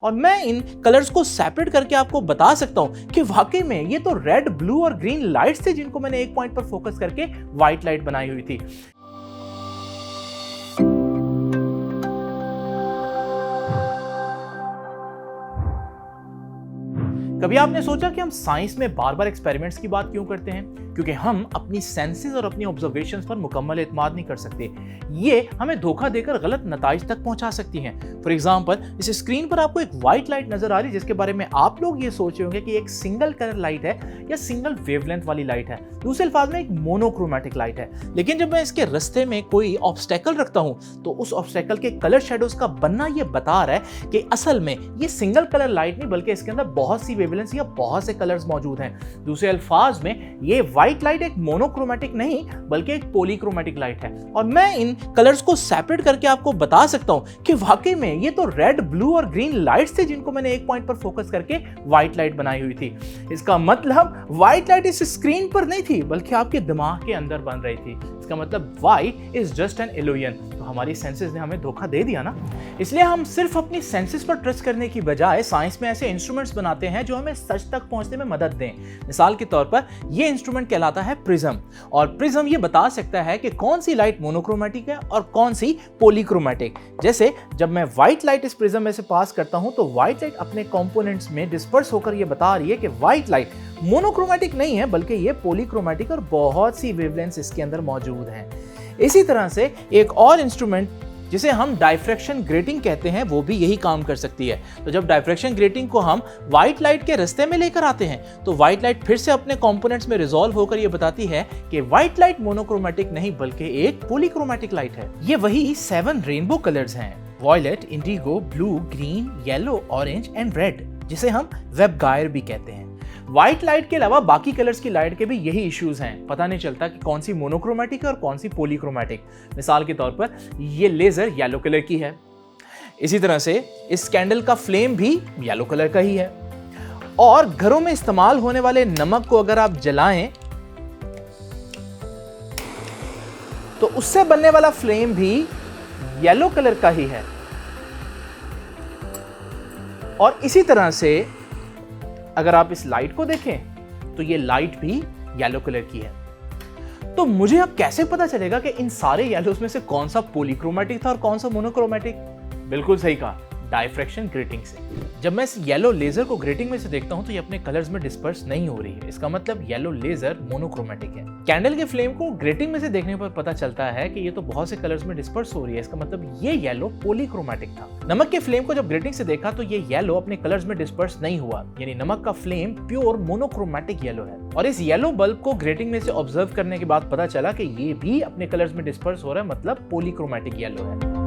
और मैं इन कलर्स को सेपरेट करके आपको बता सकता हूं कि वाकई में ये तो रेड, ब्लू और ग्रीन लाइट्स थे जिनको मैंने एक पॉइंट पर फोकस करके व्हाइट लाइट बनाई हुई थी। कभी आपने सोचा कि हम साइंस में बार बार एक्सपेरिमेंट्स की बात क्यों करते हैं? क्योंकि हम अपनी सेंसेस और अपनी ऑब्जर्वेशंस पर मुकम्मल एतमाद नहीं कर सकते। ये हमें धोखा देकर गलत नताइज तक पहुंचा सकती हैं। फॉर एग्जांपल, इस स्क्रीन पर आपको एक व्हाइट लाइट नजर आ रही है जिसके बारे में आप लोग ये सोच रहे होंगे कि एक सिंगल कलर लाइट है या सिंगल वेवलेंथ वाली लाइट है। दूसरे अल्फाज में एक मोनोक्रोमैटिक लाइट है। लेकिन जब मैं इसके रास्ते में कोई ऑब्स्टेकल रखता हूं तो उस ऑब्स्टेकल के कलर शेडोज का बनना ये बता रहा है कि असल में ये सिंगल कलर लाइट नहीं बल्कि इसके अंदर बहुत सी वेवलेंथ या बहुत से कलर्स मौजूद हैं। दूसरे अल्फाज में ये व्हाइट लाइट एक मोनोक्रोमैटिक नहीं बल्कि एक पॉलीक्रोमैटिक लाइट है। और मैं इन कलर्स को सेपरेट करके आपको बता सकता हूं कि वाकई में ये तो रेड, ब्लू और ग्रीन लाइट्स थे जिनको मैंने एक पॉइंट पर फोकस करके व्हाइट लाइट बनाई हुई थी। इसका मतलब व्हाइट लाइट इस स्क्रीन पर नहीं थी बल्कि आपके दिमाग के अंदर बन रही थी। इसका मतलब why is just an illusion. तो हमारी सेंसेस ने हमें धोखा दे दिया ना। इसलिए हम सिर्फ अपनी सेंसेस पर ट्रस्ट करने की बजाय साइंस में ऐसे इंस्ट्रूमेंट्स बनाते हैं जो हमें सच तक पहुंचने में मदद दें। मिसाल के तौर पर ये इंस्ट्रूमेंट कहलाता है प्रिज्म। और प्रिज्म ये बता सकता है कि कौन सी लाइट मोनोक्रोमैटिक है और कौन सी पॉलीक्रोमैटिक। जैसे जब मैं व्हाइट लाइट इस प्रिज्म में से पास करता हूं तो व्हाइट लाइट अपने कंपोनेंट्स में डिस्पर्स होकर ये बता रही है कि व्हाइट लाइट मोनोक्रोमैटिक नहीं है बल्कि ये पॉलीक्रोमैटिक और बहुत सी वेवलेंथ्स इसके अंदर मौजूद हैं। इसी तरह से एक और इंस्ट्रूमेंट जिसे हम डायफ्रैक्शन ग्रेटिंग कहते हैं वो भी यही काम कर सकती है। तो जब डायफ्रैक्शन ग्रेटिंग को हम व्हाइट लाइट के रास्ते में लेकर आते हैं तो व्हाइट लाइट फिर से अपने कंपोनेंट्स में रिजॉल्व होकर ये बताती है कि व्हाइट लाइट मोनोक्रोमैटिक नहीं बल्कि एक पॉलीक्रोमैटिक लाइट है। ये वही 7 रेनबो कलर्स हैं, violet, indigo, blue, green, yellow, orange and red, जिसे हम वेब गायर भी कहते हैं। व्हाइट लाइट के अलावा बाकी कलर्स की लाइट के भी यही इश्यूज हैं। पता नहीं चलता कि कौन सी मोनोक्रोमैटिक है और कौन सी पॉलीक्रोमैटिक। मिसाल के तौर पर ये लेजर येलो कलर की है। इसी तरह से इस कैंडल का फ्लेम भी येलो कलर का ही है। और घरों में इस्तेमाल होने वाले नमक को अगर आप जलाएं तो उससे बनने वाला फ्लेम भी येलो कलर का ही है। और इसी तरह से अगर आप इस लाइट को देखें तो ये लाइट भी येलो कलर की है। तो मुझे अब कैसे पता चलेगा कि इन सारे येलोस में से कौन सा पॉलीक्रोमैटिक था और कौन सा मोनोक्रोमैटिक? बिल्कुल सही कहा, डायफ्रैक्शन ग्रेटिंग से। जब मैं इस येलो लेजर को ग्रेटिंग में से देखता हूं तो ये अपने कलर्स में डिस्पर्स नहीं हो रही है। इसका मतलब येलो लेजर मोनोक्रोमैटिक है। कैंडल के फ्लेम को ग्रेटिंग में से देखने पर पता चलता है कि ये तो बहुत से कलर्स में डिस्पर्स हो रही है। इसका मतलब ये येलो पॉलीक्रोमैटिक था। नमक के फ्लेम को जब ग्रेटिंग से देखा तो ये येलो अपने कलर्स में डिस्पर्स नहीं हुआ, यानी नमक का फ्लेम प्योर मोनोक्रोमैटिक येलो है। और इस येलो बल्ब को ग्रेटिंग में से ऑब्जर्व करने के बाद पता चला कि ये भी अपने कलर्स में डिस्पर्स हो रहा है, मतलब पॉलीक्रोमैटिक येलो है।